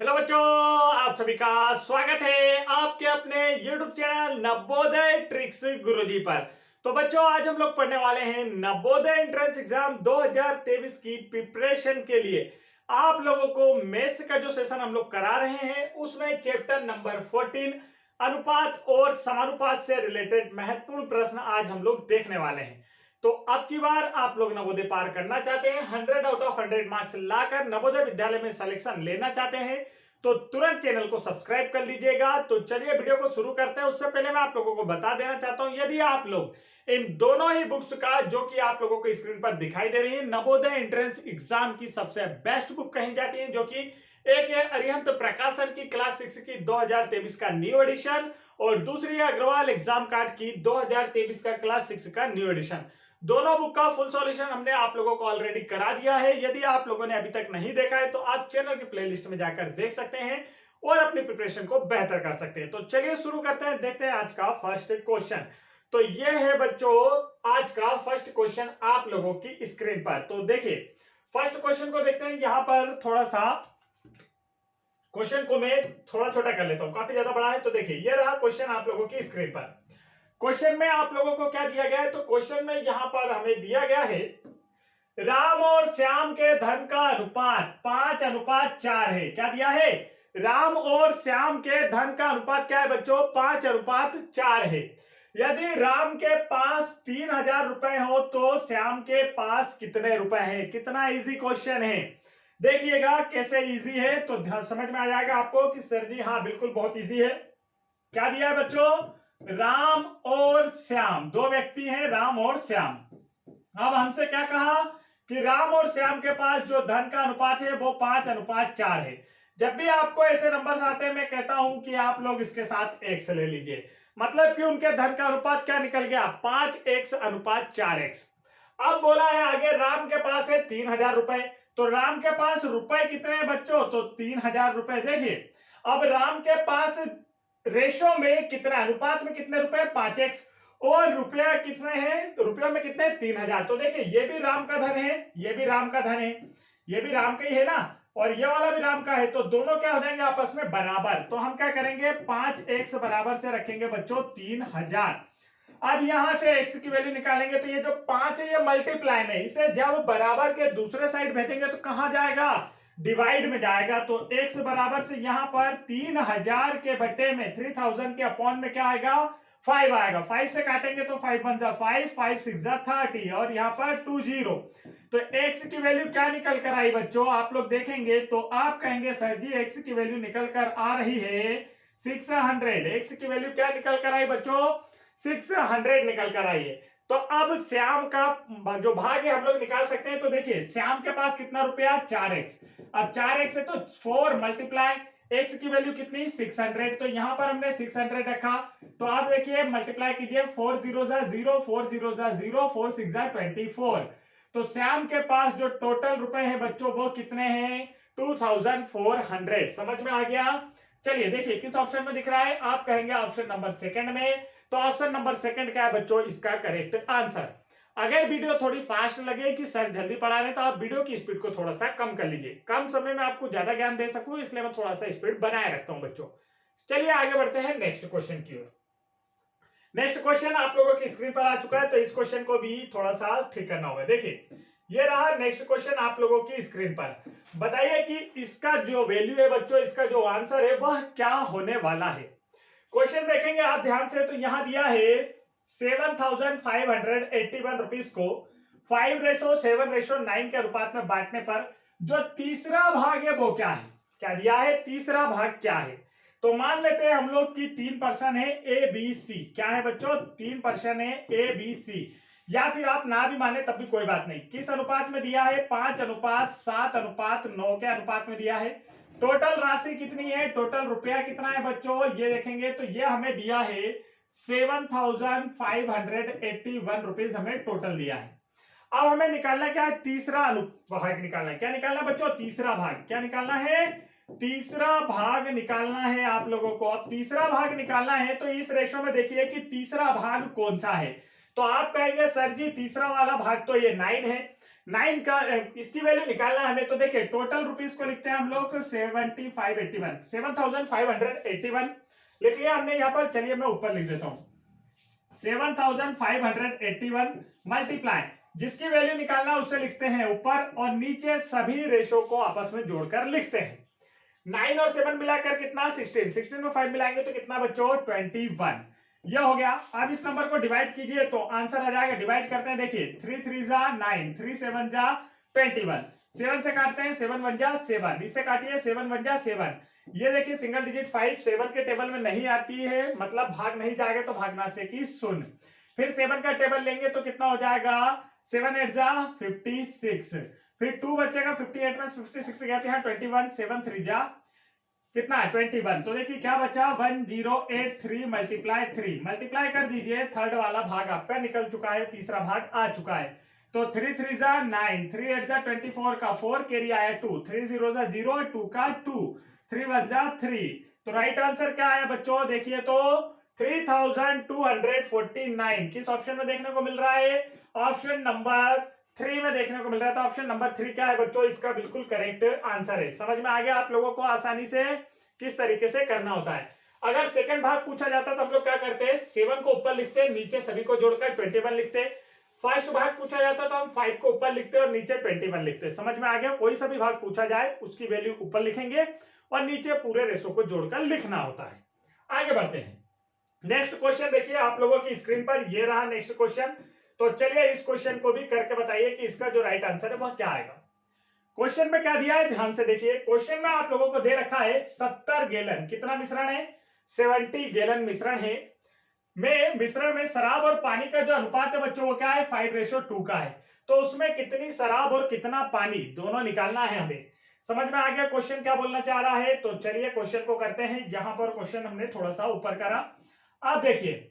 Hello बच्चों, आप सभी का स्वागत है आपके अपने YouTube चैनल नवोदय ट्रिक्स गुरुजी पर। तो बच्चों, आज हम लोग पढ़ने वाले हैं नवोदय एंट्रेंस एग्जाम 2023 की प्रिपरेशन के लिए आप लोगों को मैथ्स का जो सेशन हम लोग करा रहे हैं उसमें चैप्टर नंबर 14 अनुपात और समानुपात से रिलेटेड महत्वपूर्ण प्रश्न आज हम लोग देखने वाले हैं। तो अब की बार आप लोग नवोदय पार करना चाहते हैं, 100 आउट ऑफ 100 मार्क्स लाकर नवोदय विद्यालय में सिलेक्शन लेना चाहते हैं तो तुरंत चैनल को सब्सक्राइब कर लीजिएगा। तो चलिए वीडियो को शुरू करते हैं। उससे पहले मैं आप लोगों को बता देना चाहता हूं, यदि आप लोग इन दोनों ही बुक्स का जो कि आप लोगों को स्क्रीन पर दिखाई दे रही है नवोदय एंट्रेंस एग्जाम की सबसे बेस्ट बुक कही जाती है, जो कि एक है अरिहंत प्रकाशन की क्लास 6 की 2023 का न्यू एडिशन और दूसरी है अग्रवाल एग्जाम कार्ड की 2023 का क्लास 6 का न्यू एडिशन। दोनों बुक का फुल सॉल्यूशन हमने आप लोगों को ऑलरेडी करा दिया है। यदि आप लोगों ने अभी तक नहीं देखा है तो आप चैनल की प्लेलिस्ट में जाकर देख सकते हैं और अपनी प्रिपरेशन को बेहतर कर सकते हैं। तो चलिए शुरू करते हैं, देखते हैं आज का फर्स्ट क्वेश्चन। तो ये है बच्चों आज का फर्स्ट क्वेश्चन आप लोगों की स्क्रीन पर। तो देखिए फर्स्ट क्वेश्चन को देखते हैं। यहां पर थोड़ा सा क्वेश्चन को मैं थोड़ा छोटा कर लेता हूं, काफी ज्यादा बड़ा है। तो देखिए ये रहा क्वेश्चन आप लोगों की स्क्रीन पर। क्वेश्चन में आप लोगों को क्या दिया गया है, तो क्वेश्चन में यहां पर हमें दिया गया है राम और श्याम के धन का अनुपात 5:4 है। क्या दिया है? राम और श्याम के धन का अनुपात क्या है बच्चों? 5:4 है। यदि राम के पास 3000 रुपए हो तो श्याम के पास कितने रुपए हैं? कितना इजी क्वेश्चन है, देखिएगा कैसे इजी है तो समझ में आ जाएगा आपको कि सर जी हाँ बिल्कुल बहुत इजी है। क्या दिया है बच्चों? राम और श्याम, दो व्यक्ति हैं राम और श्याम। अब हमसे क्या कहा कि राम और श्याम के पास जो धन का अनुपात है वो 5:4 है। जब भी आपको ऐसे नंबर्स आते हैं मैं कहता हूं कि आप लोग इसके साथ x ले लीजिए, मतलब कि उनके धन का अनुपात क्या निकल गया? 5x/4x। अब बोला है आगे राम के पास है 3000 रुपए, तो राम के पास रुपए कितने हैं बच्चों? तो 3000 रुपए। देखिए अब राम के पास रेशो में कितना, अनुपात में कितने रुपए? 5x, और रुपया कितने हैं? रुपयों में कितने? 3000। तो देखिए ये भी राम का धन है, ये भी राम का धन है, ये भी राम का ही है ना, और ये वाला भी राम का है। तो दोनों क्या हो जाएंगे आपस में बराबर। तो हम क्या करेंगे? 5x बराबर से रखेंगे बच्चों 3000। अब यहां से x की वैल्यू निकालेंगे तो ये जो 5 है ये मल्टीप्लाई में, इसे जब बराबर के दूसरे साइड भेजेंगे तो कहां जाएगा? डिवाइड में जाएगा। तो x बराबर से यहां पर 3000 के बटे में 3000 के अपॉन में क्या आएगा? 5 आएगा। 5 से काटेंगे तो 5 1 जा 5, 5 6 जा 30 और यहाँ पर 20। तो x की वैल्यू क्या निकल कर आई बच्चों? आप लोग देखेंगे तो आप कहेंगे सर जी x की वैल्यू निकल कर आ रही है 600। x की वैल्यू क्या निकल कर आई बच्चों? 600 निकल कर आई है। तो अब श्याम का जो भाग है हम लोग निकाल सकते हैं। तो देखिए श्याम के पास कितना रुपया? 4x। अब 4x है तो 4 मल्टीप्लाई x की वैल्यू कितनी? 600। तो यहां पर हमने 600 रखा। तो आप देखिए मल्टीप्लाई कीजिए, 4 0 जा 0, 4 0 जा 0, 4 6 जा 24। तो श्याम के पास जो टोटल रुपए हैं बच्चों वो कितने हैं? 2400। समझ में आ गया? चलिए देखिए किस ऑप्शन में दिख रहा है, आप कहेंगे ऑप्शन नंबर सेकंड में। तो ऑप्शन नंबर सेकंड क्या है बच्चों इसका करेक्ट आंसर। अगर वीडियो थोड़ी फास्ट लगे कि सर जल्दी पढ़ा रहे तो आप वीडियो की स्पीड को थोड़ा सा कम कर लीजिए, कम समय में आपको ज्यादा ज्ञान दे सकूं इसलिए मैं थोड़ा सा स्पीड बनाए रखता हूं बच्चों। चलिए आगे बढ़ते हैं नेक्स्ट क्वेश्चन की ओर। नेक्स्ट क्वेश्चन आप लोगों की स्क्रीन पर आ चुका है, तो इस क्वेश्चन को भी थोड़ा सा ठीक करना होगा। देखिए ये रहा नेक्स्ट क्वेश्चन आप लोगों की स्क्रीन पर। बताइए कि इसका जो वैल्यू है बच्चों, इसका जो आंसर है वह क्या होने वाला है। क्वेश्चन देखेंगे आप ध्यान से तो यहां दिया है 7581 रुपीज को 5:7:9 के अनुपात में बांटने पर जो तीसरा भाग है वो क्या है? क्या दिया है? तीसरा भाग क्या है? तो मान लेते हैं हम लोग की 3% है ए बी सी। क्या है बच्चों? 3% है ए बी सी, या फिर आप ना भी माने तब भी कोई बात नहीं। किस अनुपात में दिया है? 5:7:9 के अनुपात में दिया है। टोटल राशि कितनी है? टोटल रुपया कितना है बच्चों ये देखेंगे तो ये हमें दिया है 7581 रुपीज हमें टोटल दिया है। अब हमें निकालना क्या है? तीसरा अनुभाग निकालना है। क्या निकालना बच्चों? तीसरा भाग। क्या निकालना है? तीसरा भाग निकालना है आप लोगों को। अब तीसरा भाग निकालना है तो इस रेशो में देखिए कि तीसरा भाग कौन सा है। तो आप कहेंगे सर जी तीसरा वाला भाग तो ये 9 है, 9 का इसकी वैल्यू निकालना है हमें। तो देखिए टोटल रुपीस को लिखते हैं हम लोग 7581, 7581 लिख लिया हमने यहाँ पर। चलिए मैं ऊपर लिख देता हूँ 7581 मल्टीप्लाई, जिसकी वैल्यू निकालना उससे लिखते हैं ऊपर, और नीचे सभी रेशो को आपस में जोड़कर लिखते हैं। 9 और 7 मिलाकर कितना 16, 16 में 5 मिलाएंगे तो कितना बच्चों 21। यह हो गया। अब इस नंबर को डिवाइड कीजिए तो आंसर आ जाएगा। डिवाइड करते हैं, देखिए 3 3 जा 9, 3 7 जा 21, 7 से काटते हैं 7 1 जा 7, इससे काटिए 7 1 जा 7। ये देखिए सिंगल डिजिट 5 7 के टेबल में नहीं आती है, मतलब भाग नहीं जाएगा तो भागना से की सुन। फिर 7 का टेबल लेंगे तो कितना हो जाएगा 7 8 जा 56, फिर 2 बचेगा 58 में 56 गया तो यहाँ 21, 7 3 जा कितना है 21। तो देखिए क्या बचा 1083 मल्टीप्लाई 3, मल्टीप्लाई कर दीजिए, थर्ड वाला भाग आपका निकल चुका है, तीसरा भाग आ चुका है। तो 3 3 जा 9, 3 8 जा 24 का 4 कैरी आया 2, 3 0 जा 0, 2 का 2, 3 1 जा 3। तो राइट आंसर क्या आया बच्चों, देखिए तो 3249 किस ऑप्शन में देखने को मिल रहा है, ऑप्शन नंबर 3 में देखने को मिल रहा है। तो ऑप्शन नंबर 3 क्या है बच्चों, इसका बिल्कुल करेक्ट आंसर है। समझ में आ गया आप लोगों को आसानी से किस तरीके से करना होता है। अगर सेकंड भाग पूछा जाता तो हम लोग क्या करते हैं, 7 को ऊपर लिखते, नीचे सभी को जोड़कर 21 लिखते। फर्स्ट भाग पूछा जाता तो हम 5 को ऊपर लिखते और नीचे 21 लिखते। समझ में आ गया, कोई सा भी भाग पूछा जाए उसकी वैल्यू ऊपर लिखेंगे और नीचे पूरे रेशो को जोड़कर लिखना होता है। आगे बढ़ते हैं। नेक्स्ट क्वेश्चन देखिए आप लोगों की स्क्रीन पर, ये रहा नेक्स्ट क्वेश्चन। तो चलिए इस क्वेश्चन को भी करके बताइए कि इसका जो राइट आंसर है वह क्या आएगा। क्वेश्चन में क्या दिया है ध्यान से देखिए। क्वेश्चन में आप लोगों को दे रखा है 70 गैलन, कितना मिश्रण है 70 गैलन मिश्रण है। मिश्रण में शराब और पानी का जो अनुपात है बच्चों वो क्या है 5:2 का है। तो उसमें कितनी शराब और कितना पानी दोनों निकालना है हमें। समझ में आ गया क्वेश्चन क्या बोलना चाह रहा है। तो चलिए क्वेश्चन को करते हैं। यहां पर क्वेश्चन हमने थोड़ा सा ऊपर करा। अब देखिए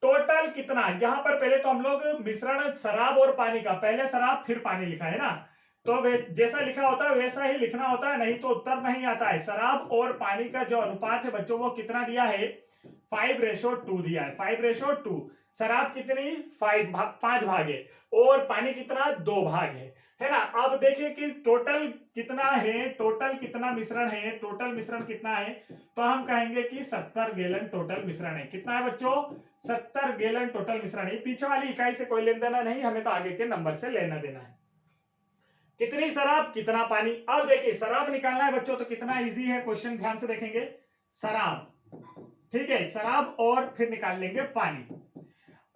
टोटल कितना, यहां पर पहले तो हम लोग मिश्रण शराब और पानी का, पहले शराब फिर पानी लिखा है ना, तो जैसा लिखा होता है वैसा ही लिखना होता है, नहीं तो उत्तर नहीं आता है। शराब और पानी का जो अनुपात है बच्चों वो कितना दिया है 5:2 दिया है, 5:2। शराब कितनी 5 भाग है और पानी कितना 2 भाग है ना। अब देखिए कि टोटल कितना है, टोटल कितना मिश्रण है, टोटल मिश्रण कितना है, तो हम कहेंगे कि 70 गैलन टोटल मिश्रण है। कितना है बच्चों 70 गैलन टोटल मिश्रण है। पीछे वाली इकाई से कोई लेन देना नहीं, हमें तो आगे के नंबर से लेना देना है। कितनी शराब कितना पानी। अब देखिए शराब निकालना है बच्चों, तो कितना इजी है क्वेश्चन, ध्यान से देखेंगे। शराब, ठीक है, शराब और फिर निकाल लेंगे पानी।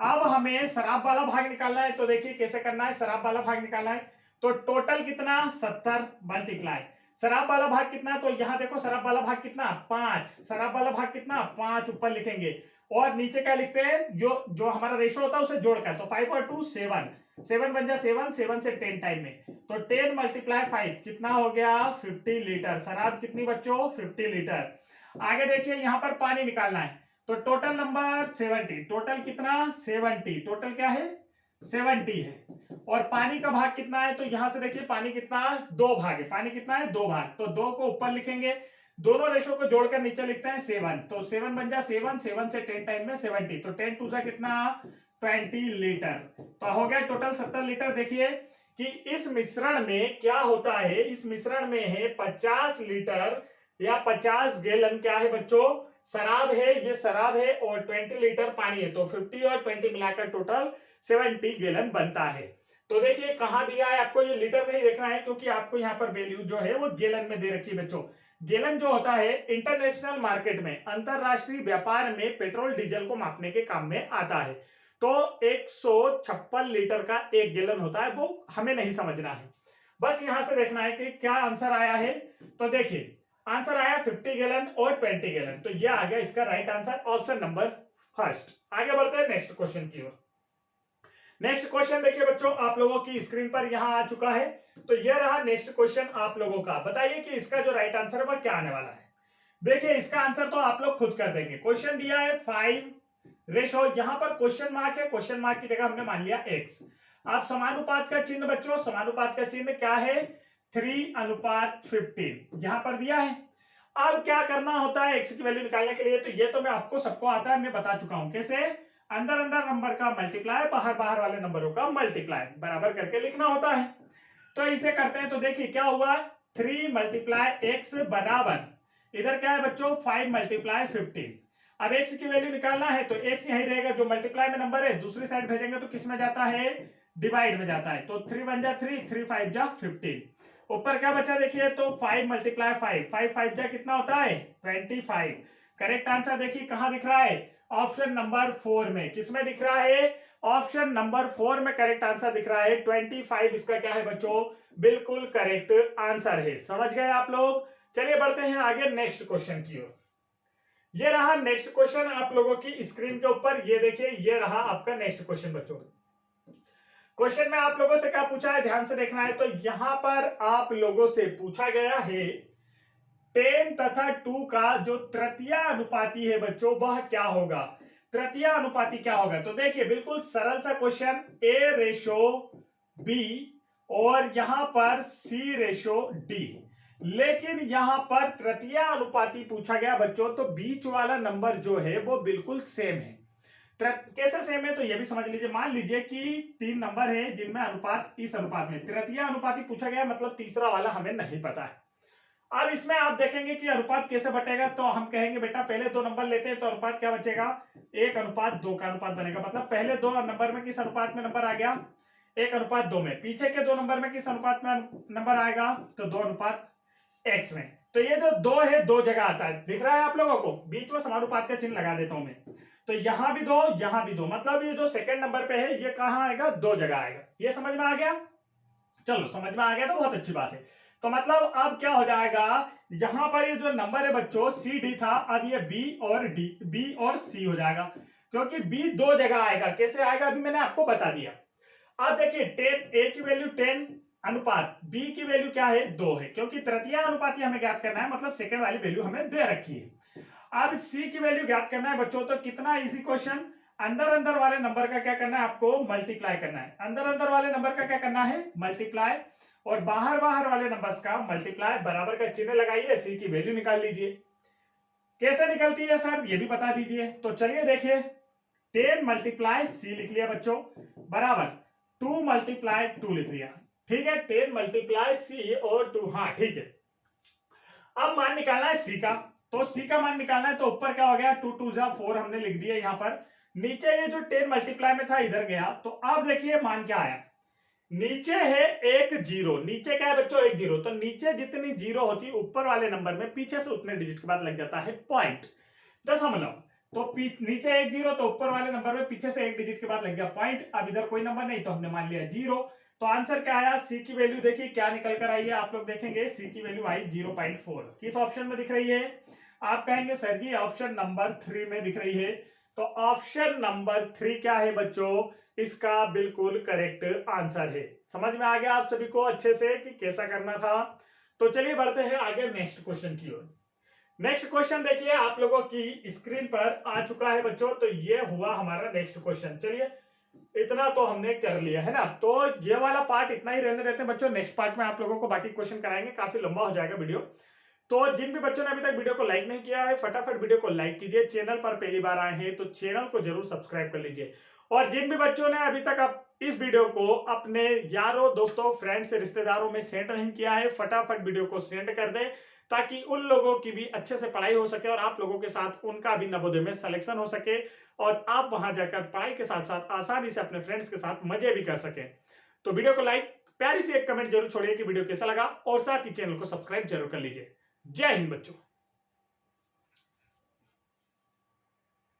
अब हमें शराब वाला भाग निकालना है, तो देखिए कैसे करना है। शराब वाला भाग निकालना है तो टोटल कितना 70 मल्टीप्लाई शराब वाला भाग कितना, तो यहां देखो शराब वाला भाग कितना 5, शराब वाला भाग कितना 5 ऊपर लिखेंगे और नीचे क्या लिखते हैं, जो जो हमारा रेशो होता है उसे जोड़कर। तो 5 और 2 7, 7 बन जा 7, 7 से 10 टाइम में, तो 10 मल्टीप्लाई 5 कितना हो गया 50 लीटर। शराब कितनी बच्चों 50 लीटर। आगे देखिए यहां पर पानी निकालना है, तो टोटल नंबर 70, टोटल कितना 70, टोटल क्या है 70 है। और पानी का भाग कितना है, तो यहां से देखिए पानी कितना 2 भाग है, पानी कितना है 2 भाग, तो 2 को ऊपर लिखेंगे, दोनों रेशो को जोड़कर नीचे लिखते हैं 7, तो 7 बन जा 7, 7 से 10 टाइम में 70, तो 10 2 कितना 20 लीटर। तो हो गया टोटल 70 लीटर। देखिए कि इस मिश्रण में क्या होता है, इस मिश्रण में है 50 लीटर या 50 गैलन क्या है बच्चों शराब है, ये शराब है, और 20 लीटर पानी है, तो 50 और 20 मिलाकर टोटल 70 गैलन बनता है। तो देखिए कहां दिया है आपको, ये लीटर नहीं देखना है क्योंकि आपको यहाँ पर वैल्यू जो है वो गैलन में दे रखी है बच्चों। गैलन जो होता है इंटरनेशनल मार्केट में, अंतरराष्ट्रीय व्यापार में पेट्रोल डीजल को मापने के काम में आता है। तो 156 लीटर का 1 गैलन होता है, वो हमें नहीं समझना है, बस यहां से देखना है कि क्या आंसर आया है। तो देखिए आंसर आया 50 गैलन और 20 गैलन, तो यह आ गया इसका right answer, option number first. आगे बढ़ते हैं नेक्स्ट क्वेश्चन की ओर। नेक्स्ट क्वेश्चन देखिए बच्चों आप लोगों की स्क्रीन पर यहां आ चुका है। तो यह रहा नेक्स्ट क्वेश्चन आप लोगों का। बताइए कि इसका जो राइट आंसर है वह क्या आने वाला है। देखिए इसका आंसर तो आप लोग खुद कर देंगे। क्वेश्चन दिया है 5:, यहां पर क्वेश्चन मार्क है, क्वेश्चन मार्क की जगह हमने मान लिया x। आप समानुपात का चिन्ह बच्चों, समानुपात का चिन्ह क्या है 3:15 यहां पर दिया है। अब क्या करना होता है x की वैल्यू निकालने के लिए, तो ये तो मैं आपको सबको आता है, मैं बता चुका हूं कैसे। अंदर अंदर नंबर का मल्टीप्लाई, बाहर बाहर वाले नंबरों का मल्टीप्लाई, बराबर करके लिखना होता है। तो इसे करते हैं तो देखिए क्या हुआ, 3 मल्टीप्लाई एक्स बराबर, इधर क्या है बच्चों 5 मल्टीप्लाई 15। अब एक्स की वैल्यू निकालना है तो एक्स यही रहेगा, जो मल्टीप्लाई में नंबर है दूसरी साइड भेजेंगे तो किस में जाता है, डिवाइड में जाता है। तो 3 1 जा 3, 3 5 जा 15। ऊपर क्या बचा देखिए, तो 5 मल्टीप्लाई 5, 5 5 जा कितना होता है 25। करेक्ट आंसर देखिए कहां दिख रहा है, ऑप्शन नंबर 4 में। किसमें दिख रहा है, ऑप्शन नंबर 4 में करेक्ट आंसर दिख रहा है 25। इसका क्या है बच्चों, बिल्कुल करेक्ट आंसर है। समझ गए आप लोग। चलिए बढ़ते हैं आगे नेक्स्ट क्वेश्चन की ओर। ये रहा नेक्स्ट क्वेश्चन आप लोगों की स्क्रीन के ऊपर, ये देखिए ये रहा आपका नेक्स्ट क्वेश्चन बच्चों। क्वेश्चन में आप लोगों से क्या पूछा है, ध्यान से देखना है। तो यहां पर आप लोगों से पूछा गया है 10 तथा 2 का जो तृतीय अनुपाती है बच्चों वह क्या होगा। तृतीय अनुपाती क्या होगा, तो देखिए बिल्कुल सरल सा क्वेश्चन, A रेशो B और यहां पर C रेशो D। लेकिन यहां पर तृतीय अनुपाती पूछा गया बच्चों, तो बीच वाला नंबर जो है वो बिल्कुल सेम है। कैसे सेम है, तो ये भी समझ लीजिए। मान लीजिए कि 3 नंबर है जिनमें अनुपात इस अनुपात में, तृतीय अनुपाती पूछा गया मतलब तीसरा वाला हमें नहीं पता है। अब इसमें आप देखेंगे कि अनुपात कैसे बटेगा, तो हम कहेंगे बेटा पहले 2 नंबर लेते हैं तो अनुपात क्या बचेगा, 1:2 का अनुपात बनेगा। मतलब पहले 2 नंबर में किस अनुपात में नंबर आ गया, 1:2 में। पीछे के 2 नंबर में किस अनुपात में नंबर आएगा, तो 2:x में। तो ये जो 2 है 2 जगह आता है, दिख रहा है आप लोगों को। बीच में समानुपात का चिन्ह लगा देता हूं मैं। तो यहां भी 2 यहां भी 2, मतलब ये जो सेकंड नंबर पे है ये कहां आएगा, 2 जगह आएगा। ये समझ में आ गया, चलो समझ में आ गया तो बहुत अच्छी बात है। तो मतलब अब क्या हो जाएगा, यहां पर ये जो नंबर है बच्चों सी डी था, अब ये बी और सी हो जाएगा, क्योंकि बी 2 जगह आएगा। कैसे आएगा अभी मैंने आपको बता दिया। अब देखिए 10 ए की वैल्यू 10 अनुपात बी की वैल्यू क्या है 2 है, क्योंकि तृतीय अनुपाती हमें ज्ञात करना है, मतलब सेकंड वाली वैल्यू हमें दे रखी है। अब सी की वैल्यू ज्ञात करना है बच्चों, तो कितना इजी क्वेश्चन, अंदर वाले नंबर का क्या करना है आपको, मल्टीप्लाई करना है। अंदर वाले नंबर का क्या करना है, मल्टीप्लाई, और बाहर वाले नंबर्स का मल्टीप्लाई, बराबर का चिन्ह लगाइए, सी की वैल्यू निकाल लीजिए। कैसे निकलती है सर ये भी बता दीजिए। तो चलिए देखिए 10 मल्टीप्लाई सी लिख लिया बच्चों, बराबर 2 मल्टीप्लाई 2 लिख लिया। ठीक है, 10 मल्टीप्लाई सी और 2, हाँ ठीक है। अब मान निकालना है सी का, तो सी का मान निकालना है, तो ऊपर क्या हो गया 2 2 जा 4 हमने लिख दिया यहां पर। नीचे ये जो 10 मल्टीप्लाई में था इधर गया, तो अब देखिए मान क्या आया, नीचे है 1 0, नीचे क्या है बच्चों 1 0, तो नीचे जितनी 0 होती ऊपर वाले नंबर में पीछे से उतने डिजिट के बाद लग जाता है पॉइंट, दशमलव। तो नीचे 1 0 तो ऊपर वाले नंबर में पीछे से 1 डिजिट के बाद लग गया पॉइंट। अब इधर कोई नंबर नहीं तो हमने मान लिया 0। तो आंसर क्या आया, सी की वैल्यू देखिए क्या निकल कर आई है, आप लोग देखेंगे सी की वैल्यू आई 0.4। किस ऑप्शन में दिख रही है, आप कहेंगे सर जी ऑप्शन नंबर 3 में दिख रही है। तो ऑप्शन नंबर 3 क्या है बच्चों, इसका बिल्कुल करेक्ट आंसर है। समझ में आ गया आप सभी को अच्छे से कि कैसा करना था। तो चलिए बढ़ते हैं आगे नेक्स्ट क्वेश्चन की ओर। नेक्स्ट क्वेश्चन देखिए आप लोगों की स्क्रीन पर आ चुका है बच्चों, तो ये हुआ हमारा नेक्स्ट क्वेश्चन। चलिए इतना तो हमने कर लिया है ना, तो ये वाला पार्ट इतना ही रहने देते हैं बच्चों। नेक्स्ट पार्ट में आप लोगों को बाकी क्वेश्चन कराएंगे, काफी लंबा हो जाएगा वीडियो। तो जिन भी बच्चों ने अभी तक वीडियो को लाइक नहीं किया है फटाफट वीडियो को लाइक कीजिए। चैनल पर पहली बार आए हैं तो चैनल को जरूर सब्सक्राइब कर लीजिए। और जिन भी बच्चों ने अभी तक इस वीडियो को अपने यारों दोस्तों फ्रेंड्स रिश्तेदारों में सेंड नहीं किया है, फटाफट वीडियो को सेंड कर दें, ताकि उन लोगों की भी अच्छे से पढ़ाई हो सके और आप लोगों के साथ उनका भी नवोदय में सिलेक्शन हो सके, और आप वहां जाकर पढ़ाई के साथ साथ आसानी से अपने फ्रेंड्स के साथ मजे भी कर सके। तो वीडियो को लाइक, प्यारी सी एक कमेंट जरूर छोड़िए कि वीडियो कैसा लगा, और साथ ही चैनल को सब्सक्राइब जरूर कर लीजिए। जय हिंद बच्चों।